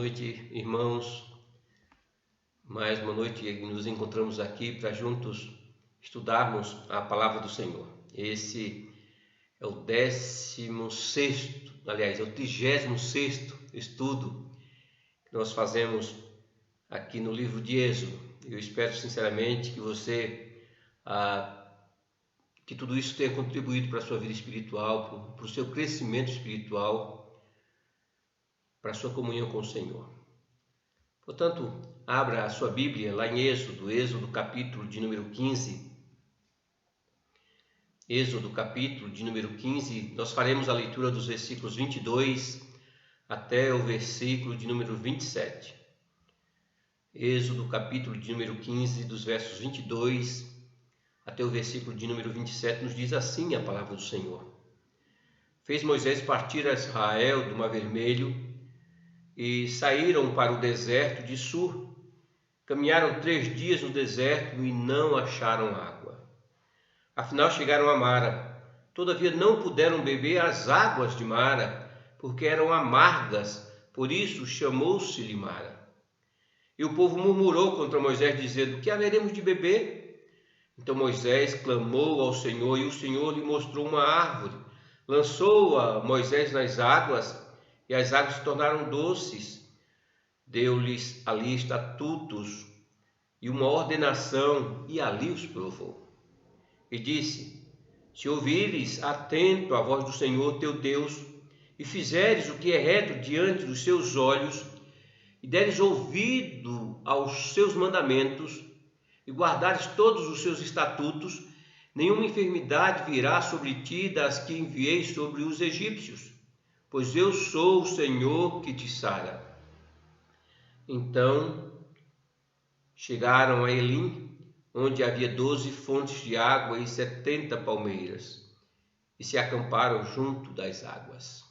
noite, irmãos. Mais uma noite nos encontramos aqui para juntos estudarmos a palavra do Senhor. Esse é o 16º, aliás, é o 36º estudo que nós fazemos aqui no livro de Êxodo. Eu espero sinceramente que que tudo isso tenha contribuído para a sua vida espiritual, para o seu crescimento espiritual, para a sua comunhão com o Senhor. Portanto, abra a sua Bíblia lá em Êxodo capítulo de número 15. Êxodo capítulo de número 15, nós faremos a leitura dos versículos 22 até o versículo de número 27. Êxodo capítulo de número 15, dos versos 22 até o versículo de número 27, nos diz assim a palavra do Senhor. Fez Moisés partir a Israel do Mar Vermelho e saíram para o deserto de Sur. Caminharam 3 dias no deserto e não acharam água. Afinal chegaram a Mara. Todavia não puderam beber as águas de Mara, porque eram amargas, por isso chamou-se-lhe Mara. E o povo murmurou contra Moisés, dizendo: que haveremos de beber? Então Moisés clamou ao Senhor, e o Senhor lhe mostrou uma árvore. Lançou-a Moisés nas águas, e as águas se tornaram doces. Deu-lhes ali estatutos e uma ordenação, e ali os provou. E disse: se ouvires atento a voz do Senhor teu Deus, e fizeres o que é reto diante dos seus olhos, e deres ouvido aos seus mandamentos, e guardares todos os seus estatutos, nenhuma enfermidade virá sobre ti das que enviei sobre os egípcios, pois eu sou o Senhor que te sara. Então chegaram a Elim, onde havia 12 fontes de água e 70 palmeiras, e se acamparam junto das águas.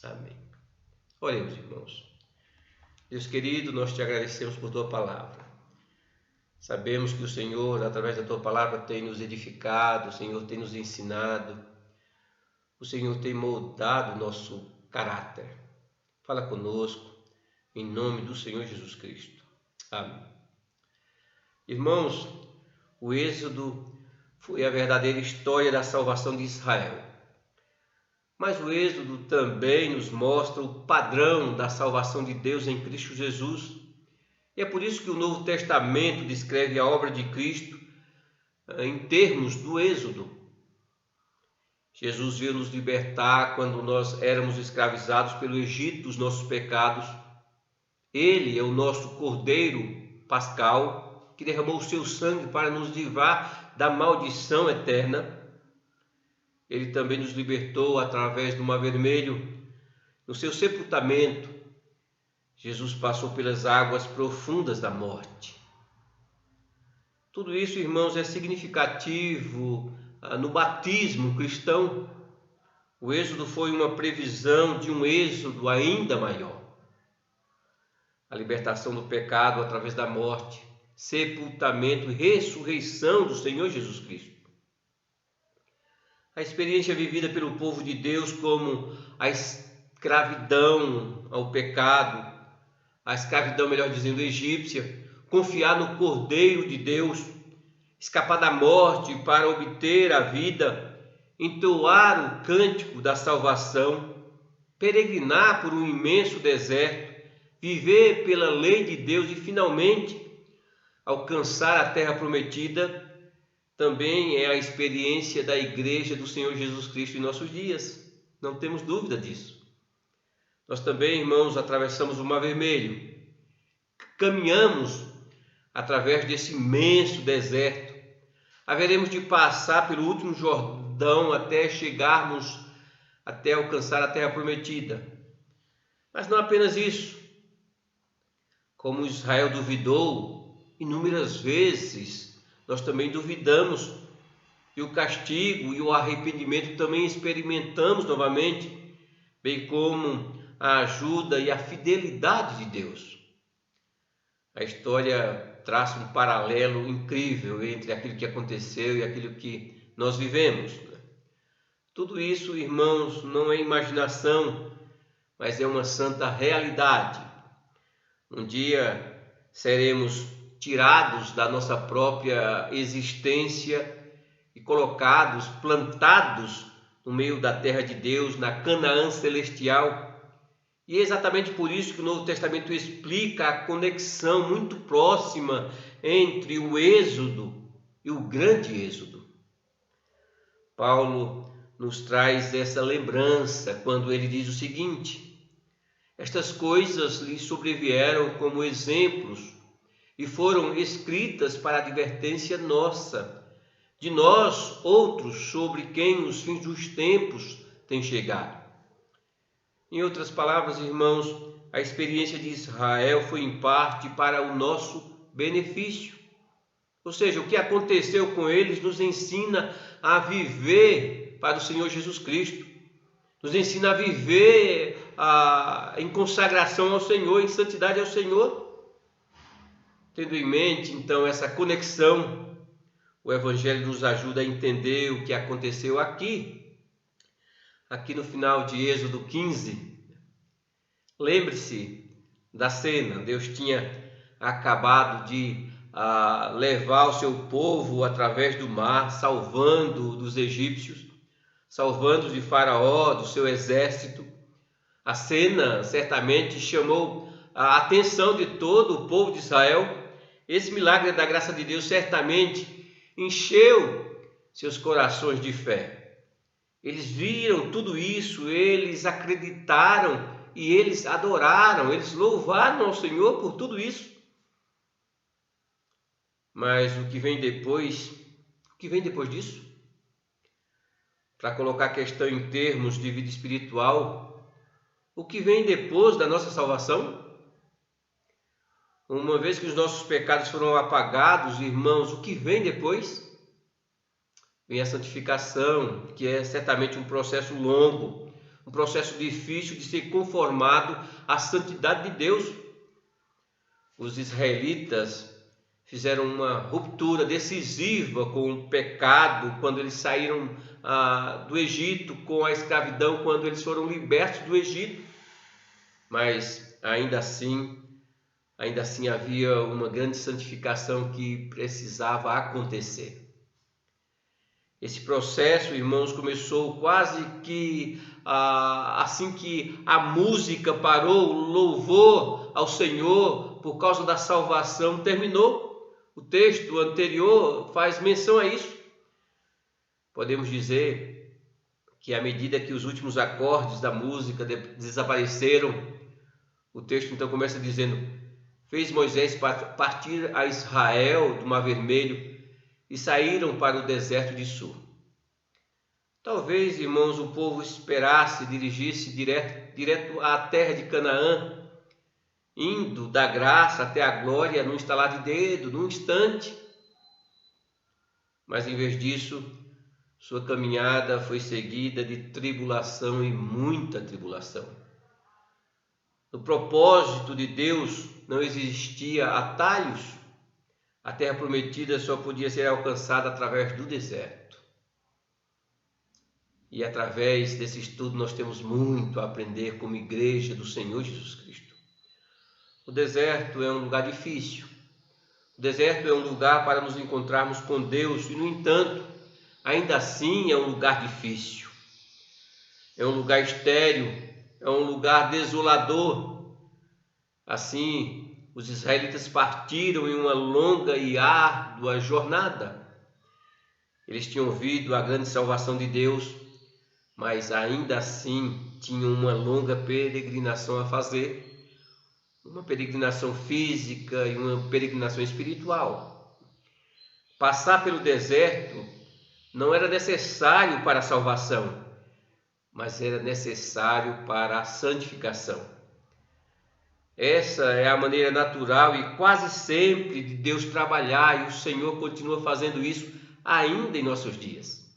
Amém. Oremos, irmãos. Deus querido, nós te agradecemos por tua palavra. Sabemos que o Senhor, através da tua palavra, tem nos edificado, o Senhor tem nos ensinado, o Senhor tem moldado o nosso caráter. Fala conosco, em nome do Senhor Jesus Cristo. Amém. Irmãos, o Êxodo foi a verdadeira história da salvação de Israel. Mas o Êxodo também nos mostra o padrão da salvação de Deus em Cristo Jesus. E é por isso que o Novo Testamento descreve a obra de Cristo em termos do Êxodo. Jesus veio nos libertar quando nós éramos escravizados pelo Egito dos nossos pecados. Ele é o nosso Cordeiro Pascal, que derramou o seu sangue para nos livrar da maldição eterna. Ele também nos libertou através do Mar Vermelho. No seu sepultamento, Jesus passou pelas águas profundas da morte. Tudo isso, irmãos, é significativo no batismo cristão. O Êxodo foi uma previsão de um êxodo ainda maior. A libertação do pecado através da morte, sepultamento e ressurreição do Senhor Jesus Cristo. A experiência vivida pelo povo de Deus como a escravidão ao pecado, a escravidão, melhor dizendo, egípcia, confiar no Cordeiro de Deus, escapar da morte para obter a vida, entoar o cântico da salvação, peregrinar por um imenso deserto, viver pela lei de Deus e finalmente alcançar a terra prometida, também é a experiência da igreja do Senhor Jesus Cristo em nossos dias. Não temos dúvida disso. Nós também, irmãos, atravessamos o Mar Vermelho, caminhamos através desse imenso deserto. Haveremos de passar pelo último Jordão até alcançar a terra prometida. Mas não apenas isso. Como Israel duvidou inúmeras vezes, nós também duvidamos, e o castigo e o arrependimento também experimentamos novamente, bem como a ajuda e a fidelidade de Deus. A história traça um paralelo incrível entre aquilo que aconteceu e aquilo que nós vivemos. Tudo isso, irmãos, não é imaginação, mas é uma santa realidade. Um dia seremos tirados da nossa própria existência e colocados, plantados no meio da terra de Deus, na Canaã celestial. E é exatamente por isso que o Novo Testamento explica a conexão muito próxima entre o Êxodo e o grande Êxodo. Paulo nos traz essa lembrança quando ele diz o seguinte: estas coisas lhe sobrevieram como exemplos e foram escritas para advertência nossa, de nós outros sobre quem os fins dos tempos têm chegado. Em outras palavras, irmãos, a experiência de Israel foi em parte para o nosso benefício. Ou seja, o que aconteceu com eles nos ensina a viver para o Senhor Jesus Cristo. Nos ensina a viver em consagração ao Senhor, em santidade ao Senhor. Tendo em mente, então, essa conexão, o Evangelho nos ajuda a entender o que aconteceu aqui no final de Êxodo 15. Lembre-se da cena. Deus tinha acabado de levar o seu povo através do mar, salvando dos egípcios, salvando de Faraó, do seu exército. A cena certamente chamou a atenção de todo o povo de Israel. Esse milagre da graça de Deus certamente encheu seus corações de fé. Eles viram tudo isso, eles acreditaram e eles adoraram, eles louvaram ao Senhor por tudo isso. Mas o que vem depois disso? Para colocar a questão em termos de vida espiritual, o que vem depois da nossa salvação? Uma vez que os nossos pecados foram apagados, irmãos, o que vem depois? Vem a santificação, que é certamente um processo longo, um processo difícil de ser conformado à santidade de Deus. Os israelitas fizeram uma ruptura decisiva com o pecado quando eles saíram do Egito, com a escravidão, quando eles foram libertos do Egito. Mas ainda assim havia uma grande santificação que precisava acontecer. Esse processo, irmãos, começou quase que assim que a música parou, o louvor ao Senhor por causa da salvação terminou. O texto anterior faz menção a isso. Podemos dizer que à medida que os últimos acordes da música desapareceram, o texto então começa dizendo: fez Moisés partir a Israel do Mar Vermelho e saíram para o deserto de Sur. Talvez, irmãos, o povo esperasse dirigir-se direto à terra de Canaã, indo da graça até a glória num estalar de dedo, num instante. Mas em vez disso, sua caminhada foi seguida de tribulação e muita tribulação. No propósito de Deus não existia atalhos. A terra prometida só podia ser alcançada através do deserto. E através desse estudo nós temos muito a aprender como igreja do Senhor Jesus Cristo. O deserto é um lugar difícil. O deserto é um lugar para nos encontrarmos com Deus e, no entanto, ainda assim é um lugar difícil. É um lugar estéril, é um lugar desolador. Assim, os israelitas partiram em uma longa e árdua jornada. Eles tinham ouvido a grande salvação de Deus, mas ainda assim tinham uma longa peregrinação a fazer. Uma peregrinação física e uma peregrinação espiritual. Passar pelo deserto não era necessário para a salvação, mas era necessário para a santificação. Essa é a maneira natural e quase sempre de Deus trabalhar, e o Senhor continua fazendo isso ainda em nossos dias.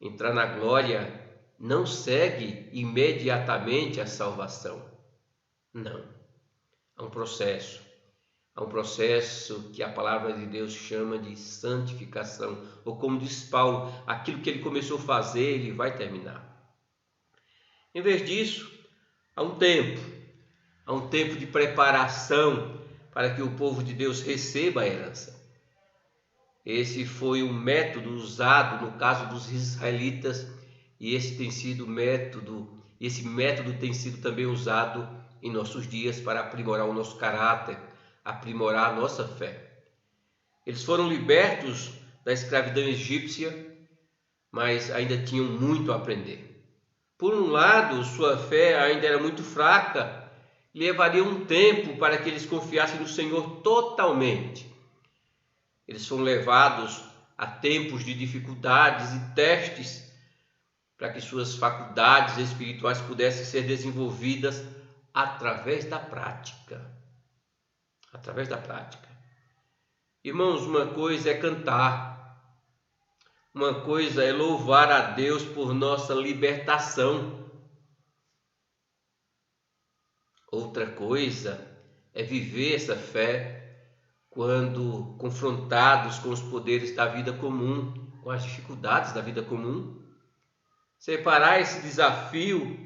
Entrar na glória não segue imediatamente a salvação. Não. Há um processo. Há um processo que a palavra de Deus chama de santificação. Ou como diz Paulo, aquilo que ele começou a fazer, ele vai terminar. Em vez disso, há um tempo há um tempo de preparação para que o povo de Deus receba a herança. Esse foi o método usado no caso dos israelitas, e esse método tem sido também usado em nossos dias para aprimorar o nosso caráter, aprimorar a nossa fé. Eles foram libertos da escravidão egípcia, mas ainda tinham muito a aprender. Por um lado, sua fé ainda era muito fraca, e levaria um tempo para que eles confiassem no Senhor totalmente. Eles foram levados a tempos de dificuldades e testes para que suas faculdades espirituais pudessem ser desenvolvidas através da prática. Através da prática. Irmãos, uma coisa é cantar, uma coisa é louvar a Deus por nossa libertação. Outra coisa é viver essa fé quando confrontados com os poderes da vida comum, com as dificuldades da vida comum. Separar esse desafio,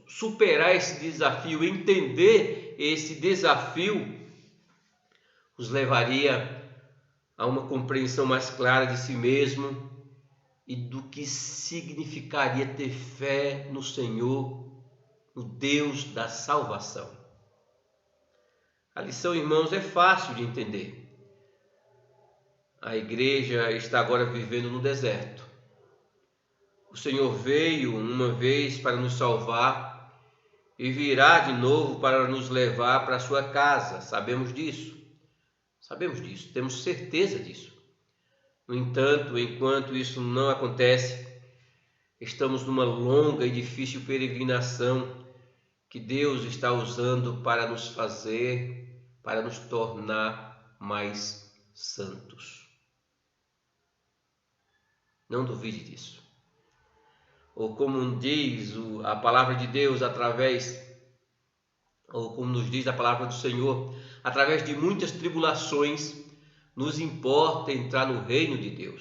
superar esse desafio, entender esse desafio, os levaria a uma compreensão mais clara de si mesmo e do que significaria ter fé no Senhor, no Deus da salvação. A lição, irmãos, é fácil de entender. A igreja está agora vivendo no deserto. O Senhor veio uma vez para nos salvar e virá de novo para nos levar para a sua casa. Sabemos disso, temos certeza disso. No entanto, enquanto isso não acontece, estamos numa longa e difícil peregrinação que Deus está usando para nos tornar mais santos. Não duvide disso. Ou como diz a palavra de Deus ou como nos diz a palavra do Senhor, através de muitas tribulações, nos importa entrar no reino de Deus.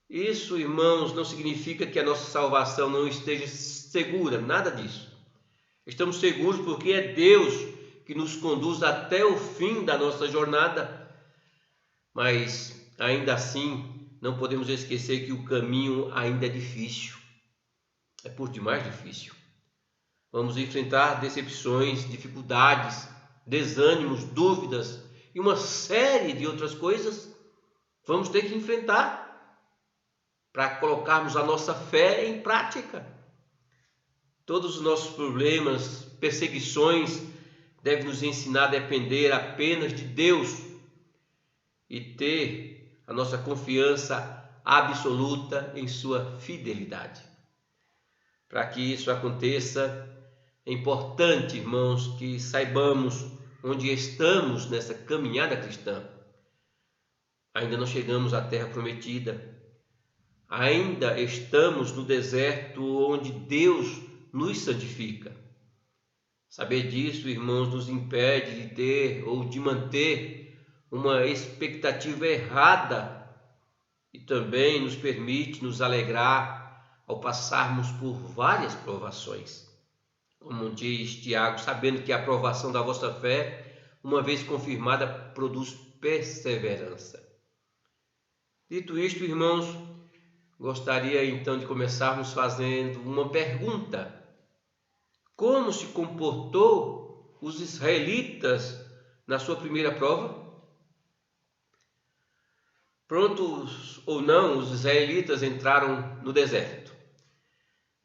Isso, irmãos, não significa que a nossa salvação não esteja segura, nada disso. Estamos seguros porque é Deus que nos conduz até o fim da nossa jornada, mas ainda assim não podemos esquecer que o caminho ainda é difícil, é por demais difícil. Vamos enfrentar decepções, dificuldades, desânimos, dúvidas e uma série de outras coisas. Vamos ter que enfrentar para colocarmos a nossa fé em prática. Todos os nossos problemas, perseguições devem nos ensinar a depender apenas de Deus e ter a nossa confiança absoluta em sua fidelidade. Para que isso aconteça, é importante, irmãos, que saibamos onde estamos nessa caminhada cristã. Ainda não chegamos à terra prometida. Ainda estamos no deserto onde Deus nos santifica. Saber disso, irmãos, nos impede de ter ou de manter uma expectativa errada e também nos permite nos alegrar ao passarmos por várias provações. Como diz Tiago, sabendo que a aprovação da vossa fé, uma vez confirmada, produz perseverança. Dito isto, irmãos, gostaria então de começarmos fazendo uma pergunta. Como se comportou os israelitas na sua primeira prova? Prontos ou não, os israelitas entraram no deserto.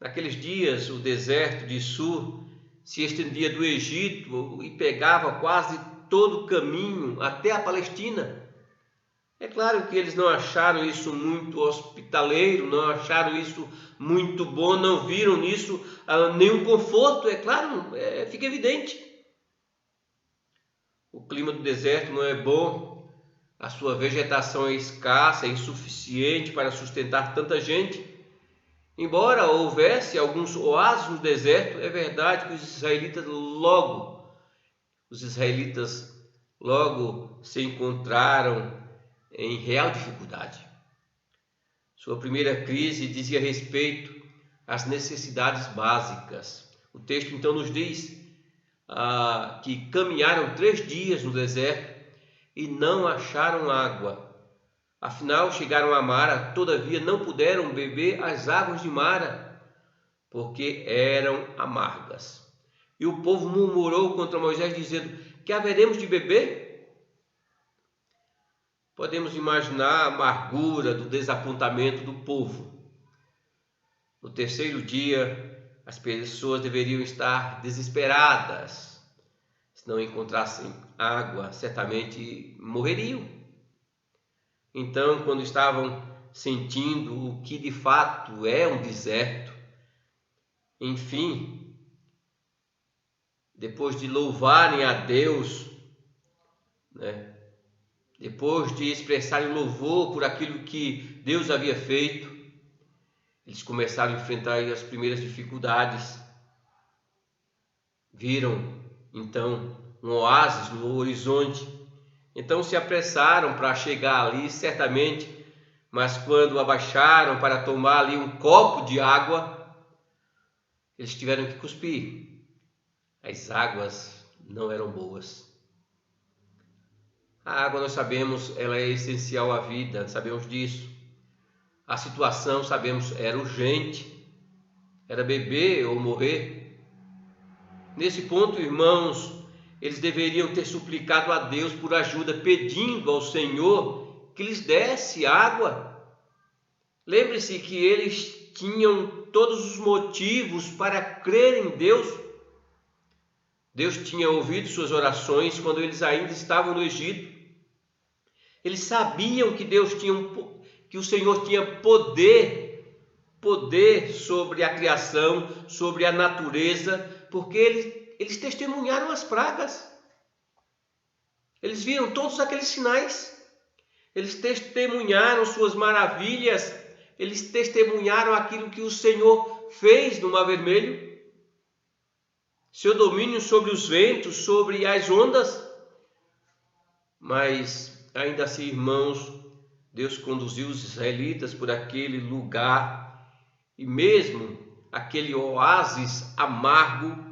Naqueles dias, o deserto de Sur se estendia do Egito e pegava quase todo o caminho até a Palestina. É claro que eles não acharam isso muito hospitaleiro, não acharam isso muito bom, não viram nisso nenhum conforto, é claro, fica evidente. O clima do deserto não é bom, a sua vegetação é escassa, é insuficiente para sustentar tanta gente. Embora houvesse alguns oásis no deserto, é verdade que os israelitas logo se encontraram em real dificuldade. Sua primeira crise dizia respeito as necessidades básicas. O texto então nos diz que caminharam 3 dias no deserto e não acharam água. Afinal, chegaram a Mara, todavia não puderam beber as águas de Mara, porque eram amargas. E o povo murmurou contra Moisés, dizendo: que haveremos de beber? Podemos imaginar a amargura do desapontamento do povo. No 3º dia, as pessoas deveriam estar desesperadas. Se não encontrassem água, certamente morreriam. Então, quando estavam sentindo o que de fato é um deserto, enfim, depois de louvarem a Deus, depois de expressarem louvor por aquilo que Deus havia feito, eles começaram a enfrentar as primeiras dificuldades. Viram, então, um oásis no horizonte. Então se apressaram para chegar ali, certamente, mas quando abaixaram para tomar ali um copo de água, eles tiveram que cuspir. As águas não eram boas. A água, nós sabemos, ela é essencial à vida, sabemos disso. A situação, sabemos, era urgente, era beber ou morrer. Nesse ponto, irmãos, eles deveriam ter suplicado a Deus por ajuda, pedindo ao Senhor que lhes desse água. Lembre-se que eles tinham todos os motivos para crer em Deus. Deus tinha ouvido suas orações quando eles ainda estavam no Egito. Eles sabiam que o Senhor tinha poder sobre a criação, sobre a natureza, porque eles testemunharam as pragas. Eles viram todos aqueles sinais. Eles testemunharam suas maravilhas. Eles testemunharam aquilo que o Senhor fez no Mar Vermelho. Seu domínio sobre os ventos, sobre as ondas. Mas ainda assim, irmãos, Deus conduziu os israelitas por aquele lugar, e mesmo aquele oásis amargo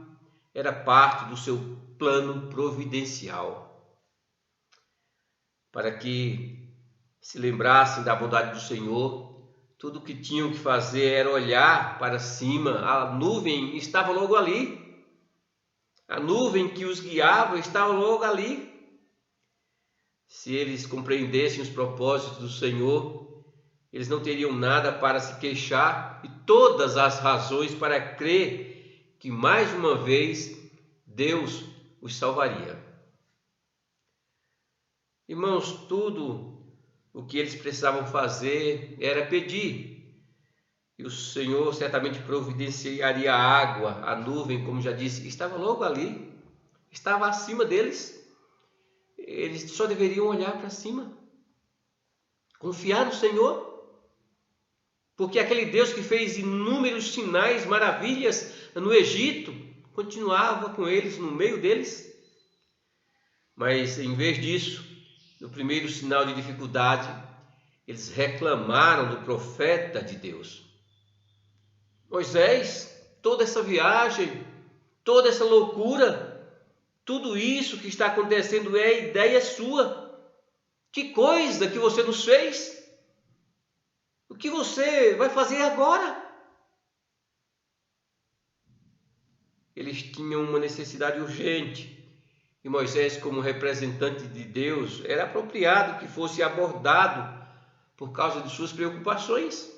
era parte do seu plano providencial, para que se lembrassem da bondade do Senhor. Tudo o que tinham que fazer era olhar para cima. A nuvem estava logo ali, a nuvem que os guiava estava logo ali. Se eles compreendessem os propósitos do Senhor, eles não teriam nada para se queixar e todas as razões para crer que mais uma vez Deus os salvaria. Irmãos, tudo o que eles precisavam fazer era pedir, e o Senhor certamente providenciaria a água. A nuvem, como já disse, estava logo ali, estava acima deles. Eles só deveriam olhar para cima, confiar no Senhor, porque aquele Deus que fez inúmeros sinais, maravilhas no Egito, continuava com eles, no meio deles. Mas em vez disso, no primeiro sinal de dificuldade, eles reclamaram do profeta de Deus. Moisés, toda essa viagem, toda essa loucura, tudo isso que está acontecendo é ideia sua. Que coisa que você nos fez! O que você vai fazer agora? Eles tinham uma necessidade urgente, e Moisés, como representante de Deus, era apropriado que fosse abordado por causa de suas preocupações.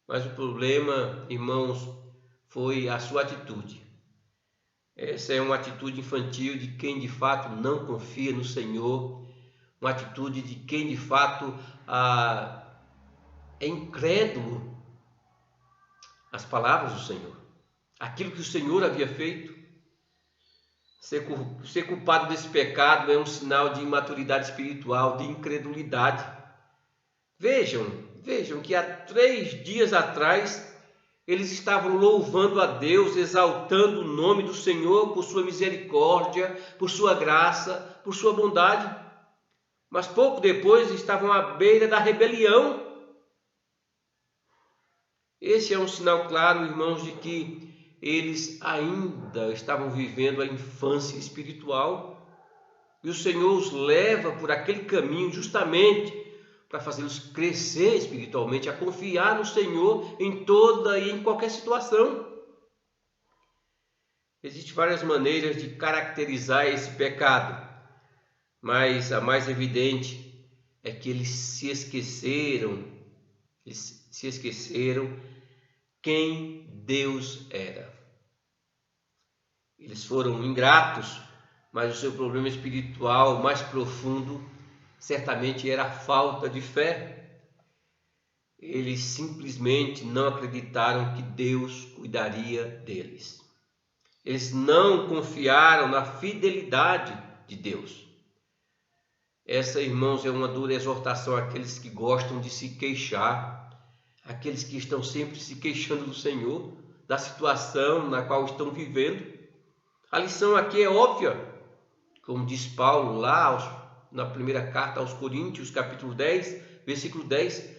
Mas o problema, irmãos, foi a sua atitude. Essa é uma atitude infantil de quem de fato não confia no Senhor, uma atitude de quem de fato é incrédulo às palavras do Senhor, aquilo que o Senhor havia feito. Ser culpado desse pecado é um sinal de imaturidade espiritual, de incredulidade. Vejam que há 3 dias atrás eles estavam louvando a Deus, exaltando o nome do Senhor por sua misericórdia, por sua graça, por sua bondade. Mas pouco depois estavam à beira da rebelião. Esse é um sinal claro, irmãos, de que eles ainda estavam vivendo a infância espiritual e o Senhor os leva por aquele caminho justamente para fazê-los crescer espiritualmente, a confiar no Senhor em toda e em qualquer situação. Existem várias maneiras de caracterizar esse pecado, mas a mais evidente é que eles se esqueceram quem Deus era. Eles foram ingratos, mas o seu problema espiritual mais profundo certamente era a falta de fé. Eles simplesmente não acreditaram que Deus cuidaria deles. Eles não confiaram na fidelidade de Deus. Essa, irmãos, é uma dura exortação àqueles que gostam de se queixar, aqueles que estão sempre se queixando do Senhor, da situação na qual estão vivendo. A lição aqui é óbvia, como diz Paulo lá na primeira carta aos Coríntios, capítulo 10, versículo 10,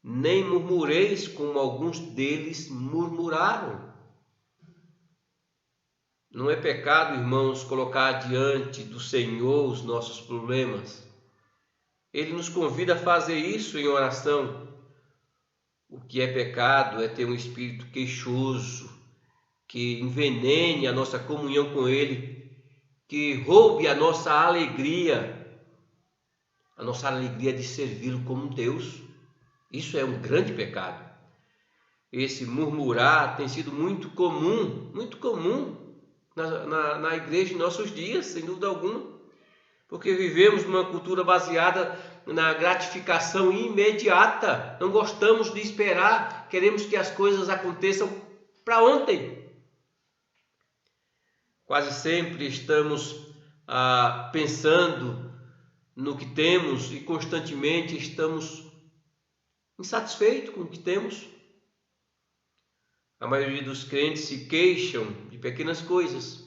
nem murmureis como alguns deles murmuraram. Não é pecado, irmãos, colocar diante do Senhor os nossos problemas. Ele nos convida a fazer isso em oração. O que é pecado é ter um espírito queixoso, que envenene a nossa comunhão com Ele, que roube a nossa alegria de servi-lo como Deus. Isso é um grande pecado. Esse murmurar tem sido muito comum na igreja em nossos dias, sem dúvida alguma, porque vivemos numa cultura baseada na gratificação imediata. Não gostamos de esperar, queremos que as coisas aconteçam para ontem. Quase sempre estamos pensando no que temos e constantemente estamos insatisfeitos com o que temos. A maioria dos crentes se queixam de pequenas coisas,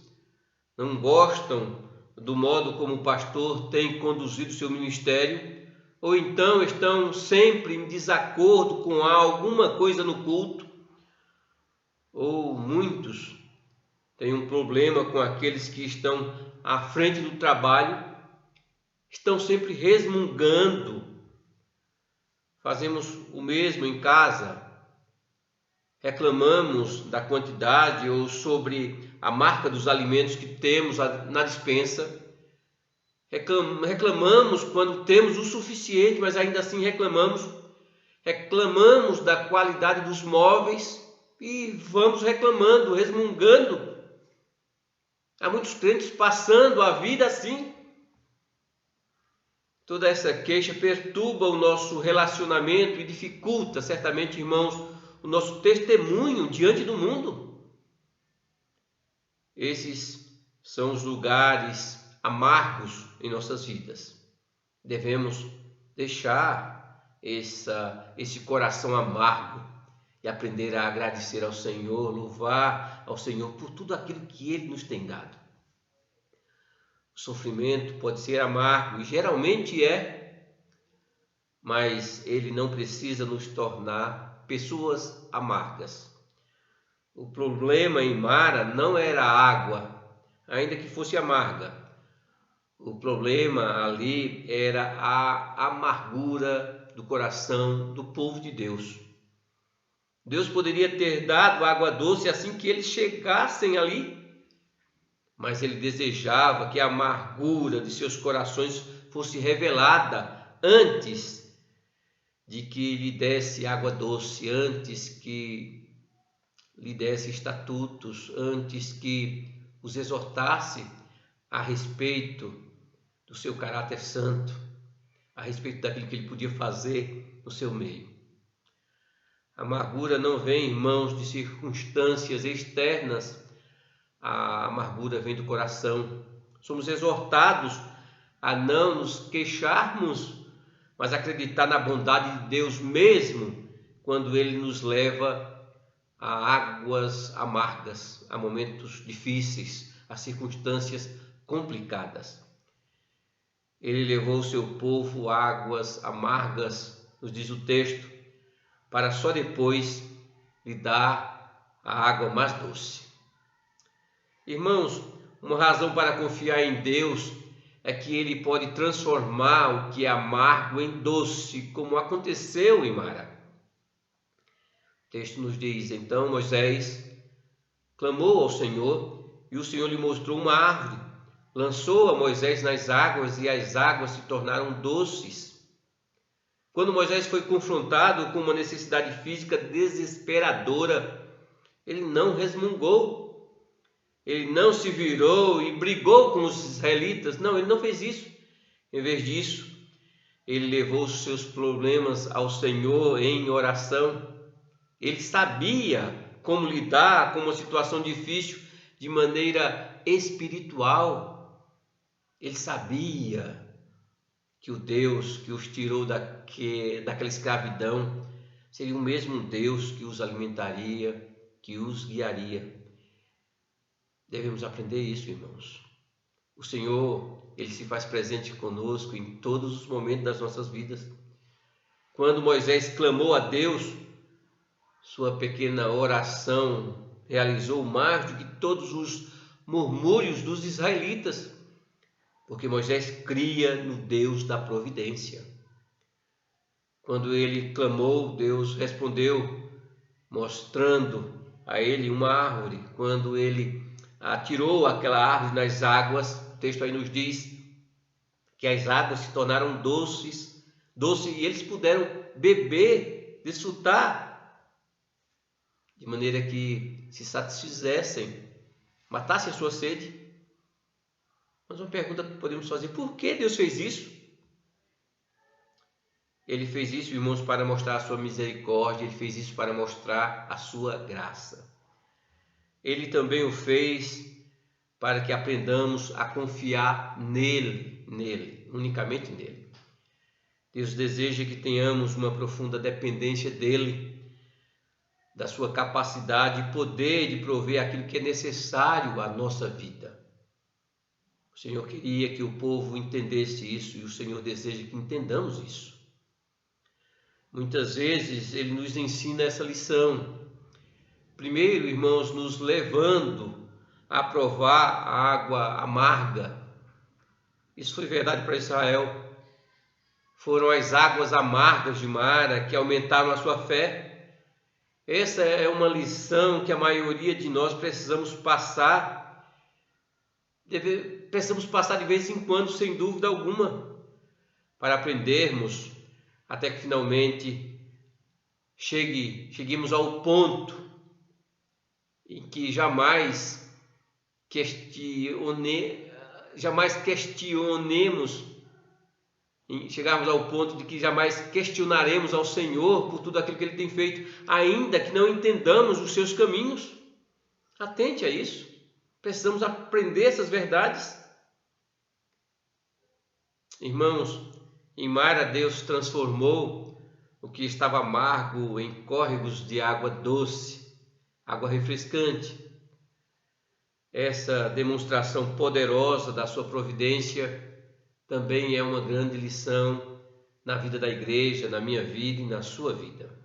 não gostam do modo como o pastor tem conduzido seu ministério, ou então estão sempre em desacordo com alguma coisa no culto, ou muitos têm um problema com aqueles que estão à frente do trabalho, estão sempre resmungando. Fazemos o mesmo em casa, reclamamos da quantidade ou sobre a marca dos alimentos que temos na despensa, reclamamos quando temos o suficiente, mas ainda assim reclamamos da qualidade dos móveis e vamos reclamando, resmungando. Há muitos crentes passando a vida assim. Toda essa queixa perturba o nosso relacionamento e dificulta, certamente, irmãos, o nosso testemunho diante do mundo. Esses são os lugares amargos em nossas vidas. Devemos deixar esse coração amargo e aprender a agradecer ao Senhor, louvar ao Senhor por tudo aquilo que Ele nos tem dado. O sofrimento pode ser amargo, e geralmente é, mas ele não precisa nos tornar pessoas amargas. O problema em Mara não era a água, ainda que fosse amarga. O problema ali era a amargura do coração do povo de Deus. Deus poderia ter dado água doce assim que eles chegassem ali, mas ele desejava que a amargura de seus corações fosse revelada antes de que lhe desse água doce, antes que lhe desse estatutos, antes que os exortasse a respeito do seu caráter santo, a respeito daquilo que ele podia fazer no seu meio. A amargura não vem, irmãos, de circunstâncias externas. A amargura vem do coração. Somos exortados a não nos queixarmos, mas acreditar na bondade de Deus mesmo quando Ele nos leva a águas amargas, a momentos difíceis, a circunstâncias complicadas. Ele levou o seu povo a águas amargas, nos diz o texto, para só depois lhe dar a água mais doce. Irmãos, uma razão para confiar em Deus é que Ele pode transformar o que é amargo em doce, como aconteceu em Mara. O texto nos diz: então Moisés clamou ao Senhor e o Senhor lhe mostrou uma árvore. Lançou a Moisés nas águas e as águas se tornaram doces. Quando Moisés foi confrontado com uma necessidade física desesperadora, ele não resmungou, ele não se virou e brigou com os israelitas. Não, ele não fez isso. Em vez disso, ele levou os seus problemas ao Senhor em oração. Ele sabia como lidar com uma situação difícil de maneira espiritual. Ele sabia que o Deus que os tirou daquela escravidão seria o mesmo Deus que os alimentaria, que os guiaria. Devemos aprender isso, irmãos. O Senhor, Ele se faz presente conosco em todos os momentos das nossas vidas. Quando Moisés clamou a Deus, sua pequena oração realizou mais do que todos os murmúrios dos israelitas, porque Moisés cria no Deus da providência. Quando ele clamou, Deus respondeu, mostrando a ele uma árvore. Quando ele atirou aquela árvore nas águas, o texto aí nos diz que as águas se tornaram doces e eles puderam beber, desfrutar, de maneira que se satisfizessem, matassem a sua sede. Mas uma pergunta que podemos fazer: por que Deus fez isso? Ele fez isso, irmãos, para mostrar a sua misericórdia, Ele fez isso para mostrar a sua graça. Ele também o fez para que aprendamos a confiar nele, unicamente nele. Deus deseja que tenhamos uma profunda dependência dele, da sua capacidade e poder de prover aquilo que é necessário à nossa vida. O Senhor queria que o povo entendesse isso e o Senhor deseja que entendamos isso. Muitas vezes Ele nos ensina essa lição. Primeiro, irmãos, nos levando a provar a água amarga. Isso foi verdade para Israel. Foram as águas amargas de Mara que aumentaram a sua fé. Essa é uma lição que a maioria de nós precisamos passar de vez em quando, sem dúvida alguma, para aprendermos até que finalmente cheguemos ao ponto em que jamais questionemos, chegarmos ao ponto de que jamais questionaremos ao Senhor por tudo aquilo que Ele tem feito, ainda que não entendamos os seus caminhos. Atente a isso. Precisamos aprender essas verdades. Irmãos, em Mara Deus transformou o que estava amargo em córregos de água doce, água refrescante. Essa demonstração poderosa da sua providência também é uma grande lição na vida da igreja, na minha vida e na sua vida.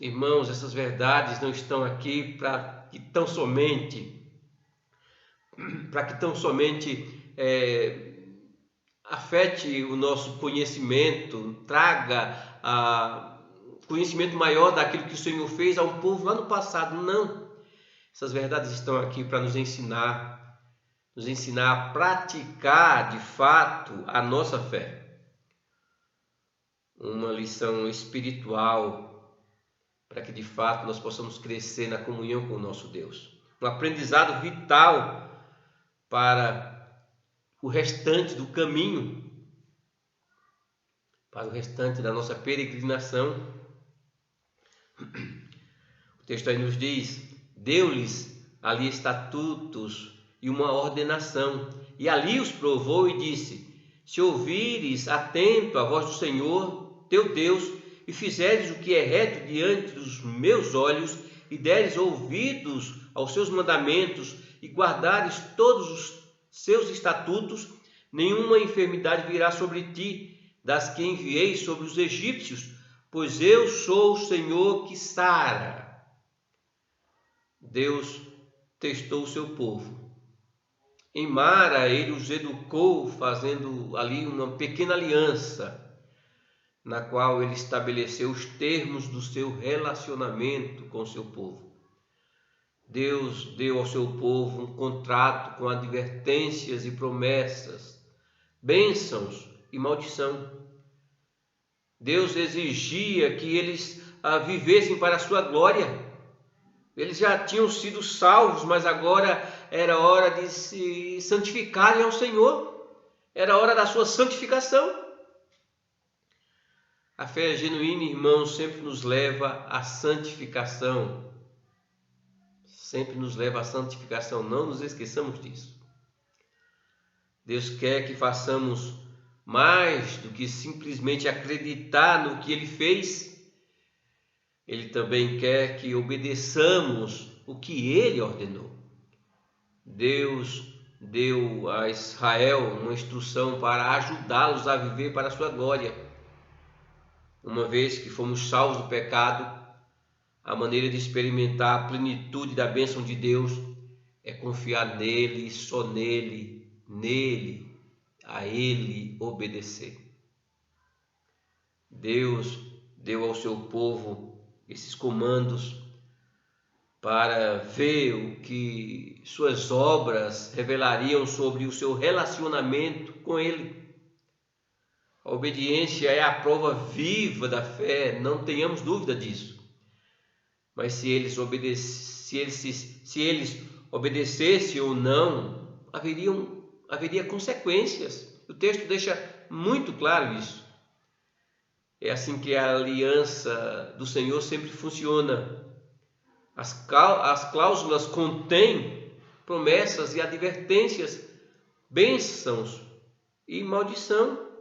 Irmãos, essas verdades não estão aqui para que tão somente afete o nosso conhecimento, traga conhecimento maior daquilo que o Senhor fez ao povo lá no passado. Não. Essas verdades estão aqui para nos ensinar a praticar de fato a nossa fé. Uma lição espiritual para que de fato nós possamos crescer na comunhão com o nosso Deus. Um aprendizado vital para o restante do caminho, para o restante da nossa peregrinação. O texto aí nos diz: deu-lhes ali estatutos e uma ordenação, e ali os provou e disse: se ouvires atento a voz do Senhor teu Deus, e fizeres o que é reto diante dos meus olhos, e deres ouvidos aos seus mandamentos, e guardares todos os seus estatutos, nenhuma enfermidade virá sobre ti, das que enviei sobre os egípcios, pois eu sou o Senhor que sara. Deus testou o seu povo. Em Mara, ele os educou, fazendo ali uma pequena aliança, na qual ele estabeleceu os termos do seu relacionamento com o seu povo. Deus deu ao seu povo um contrato com advertências e promessas, bênçãos e maldição. Deus exigia que eles vivessem para a sua glória. Eles já tinham sido salvos, mas agora era hora de se santificarem ao Senhor. Era hora da sua santificação. A fé genuína, irmãos, sempre nos leva à santificação. Sempre nos leva à santificação, não nos esqueçamos disso. Deus quer que façamos mais do que simplesmente acreditar no que Ele fez. Ele também quer que obedeçamos o que Ele ordenou. Deus deu a Israel uma instrução para ajudá-los a viver para a sua glória. Uma vez que fomos salvos do pecado, a maneira de experimentar a plenitude da bênção de Deus é confiar nele, só nele, a Ele obedecer. Deus deu ao seu povo esses comandos para ver o que suas obras revelariam sobre o seu relacionamento com Ele. A obediência é a prova viva da fé, não tenhamos dúvida disso. Mas se eles obedecessem ou não, haveria consequências. O texto deixa muito claro isso. É assim que a aliança do Senhor sempre funciona. As cláusulas contêm promessas e advertências, bênçãos e maldição.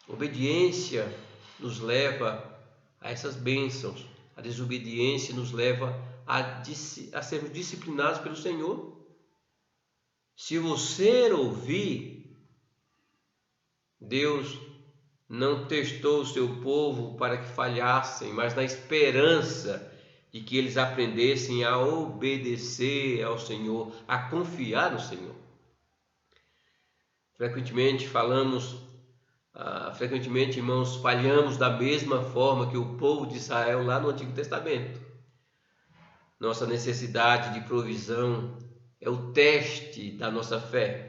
Obediência nos leva a essas bênçãos. A desobediência nos leva a sermos disciplinados pelo Senhor. Se você ouvir, Deus não testou o seu povo para que falhassem, mas na esperança de que eles aprendessem a obedecer ao Senhor, a confiar no Senhor. Frequentemente, irmãos, falhamos da mesma forma que o povo de Israel lá no Antigo Testamento. Nossa necessidade de provisão é o teste da nossa fé.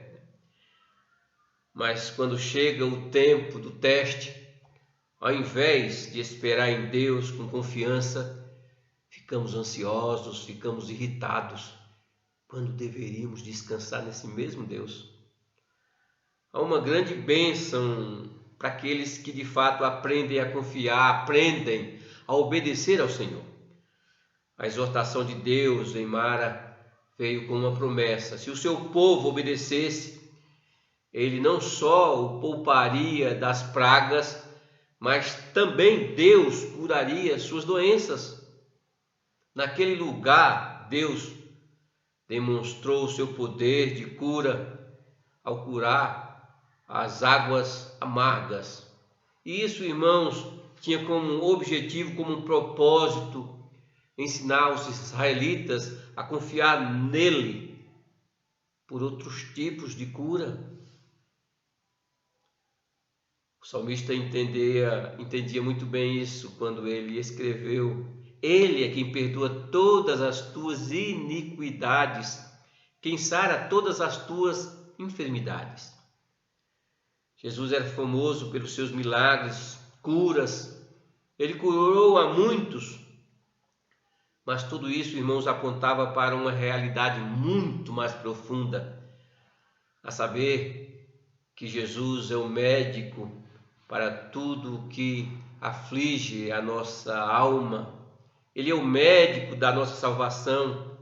Mas quando chega o tempo do teste, ao invés de esperar em Deus com confiança, ficamos ansiosos, ficamos irritados, quando deveríamos descansar nesse mesmo Deus. Há uma grande bênção para aqueles que de fato aprendem a confiar, aprendem a obedecer ao Senhor. A exortação de Deus em Mara veio com uma promessa: se o seu povo obedecesse, Ele não só o pouparia das pragas, mas também Deus curaria suas doenças. Naquele lugar, Deus demonstrou o seu poder de cura ao curar as águas amargas. E isso, irmãos, tinha como objetivo, como um propósito, ensinar os israelitas a confiar nele por outros tipos de cura. O salmista entendia muito bem isso quando ele escreveu: Ele é quem perdoa todas as tuas iniquidades, quem sara todas as tuas enfermidades. Jesus era famoso pelos seus milagres, curas. Ele curou a muitos. Mas tudo isso, irmãos, apontava para uma realidade muito mais profunda, a saber que Jesus é o médico para tudo que aflige a nossa alma. Ele é o médico da nossa salvação,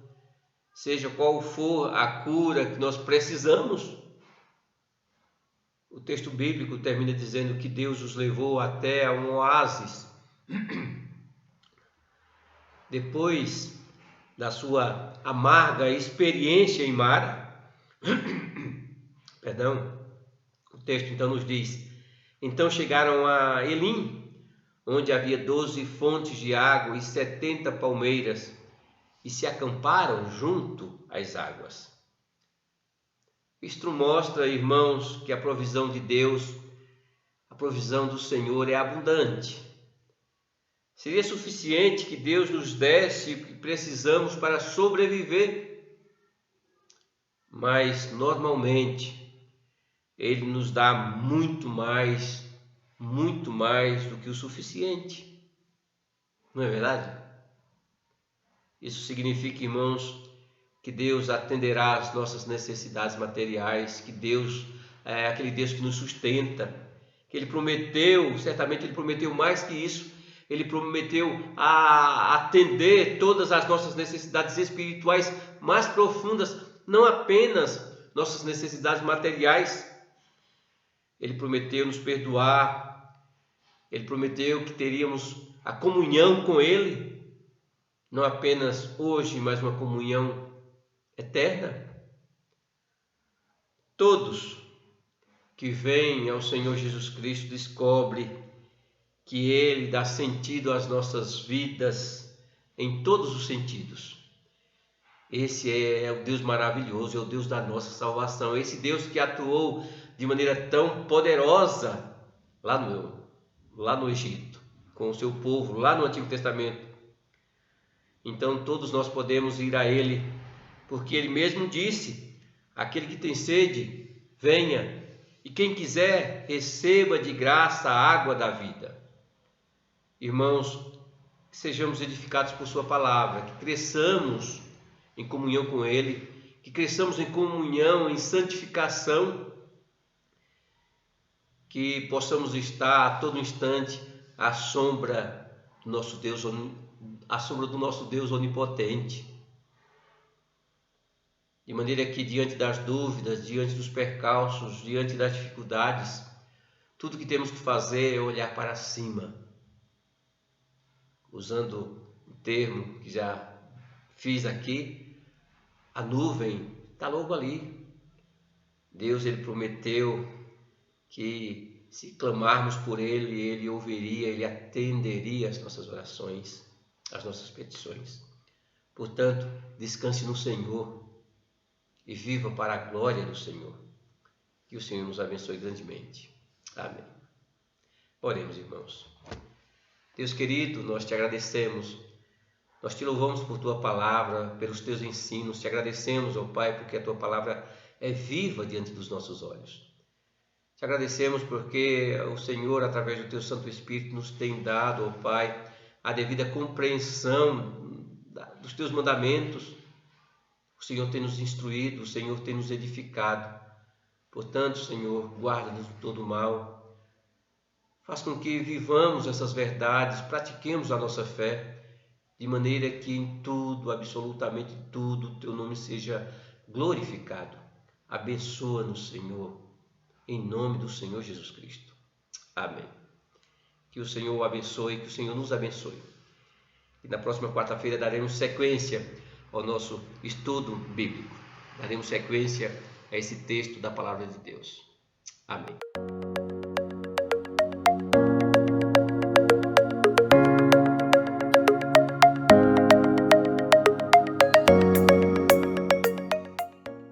seja qual for a cura que nós precisamos. O texto bíblico termina dizendo que Deus os levou até a um oásis. Depois da sua amarga experiência em Mara, o texto então nos diz: então chegaram a Elim, onde havia 12 fontes de água e 70 palmeiras, e se acamparam junto às águas. Isto mostra, irmãos, que a provisão de Deus, a provisão do Senhor é abundante. Seria suficiente que Deus nos desse o que precisamos para sobreviver, mas normalmente Ele nos dá muito mais do que o suficiente. Não é verdade? Isso significa, irmãos, que Deus atenderá às nossas necessidades materiais, que Deus é aquele Deus que nos sustenta, que Ele prometeu, certamente Ele prometeu mais que isso, Ele prometeu atender todas as nossas necessidades espirituais mais profundas, não apenas nossas necessidades materiais. Ele prometeu nos perdoar, Ele prometeu que teríamos a comunhão com Ele, não apenas hoje, mas uma comunhão eterna. Todos que vêm ao Senhor Jesus Cristo descobrem que Ele dá sentido às nossas vidas em todos os sentidos. Esse é o Deus maravilhoso, é o Deus da nossa salvação, esse Deus que atuou de maneira tão poderosa lá no Egito, com o seu povo, lá no Antigo Testamento. Então todos nós podemos ir a Ele, porque Ele mesmo disse: aquele que tem sede, venha, e quem quiser, receba de graça a água da vida. Irmãos, que sejamos edificados por Sua palavra, que cresçamos em comunhão com Ele, que cresçamos em comunhão, em santificação, que possamos estar a todo instante à sombra do nosso Deus, onipotente, de maneira que diante das dúvidas, diante dos percalços, diante das dificuldades, tudo que temos que fazer é olhar para cima, usando o termo que já fiz aqui. A nuvem está logo ali. Deus, Ele prometeu que se clamarmos por Ele, Ele ouviria, Ele atenderia as nossas orações, as nossas petições. Portanto, descanse no Senhor e viva para a glória do Senhor. Que o Senhor nos abençoe grandemente. Amém. Oremos, irmãos. Deus querido, nós te agradecemos. Nós te louvamos por Tua palavra, pelos Teus ensinos. Te agradecemos, ó Pai, porque a Tua palavra é viva diante dos nossos olhos. Te agradecemos porque o Senhor, através do Teu Santo Espírito, nos tem dado, ó Pai, a devida compreensão dos Teus mandamentos. O Senhor tem nos instruído, o Senhor tem nos edificado. Portanto, Senhor, guarda-nos de todo mal. Faz com que vivamos essas verdades, pratiquemos a nossa fé, de maneira que em tudo, absolutamente tudo, Teu nome seja glorificado. Abençoa-nos, Senhor, em nome do Senhor Jesus Cristo. Amém. Que o Senhor o abençoe, que o Senhor nos abençoe. E na próxima quarta-feira daremos sequência ao nosso estudo bíblico. Daremos sequência a esse texto da Palavra de Deus. Amém.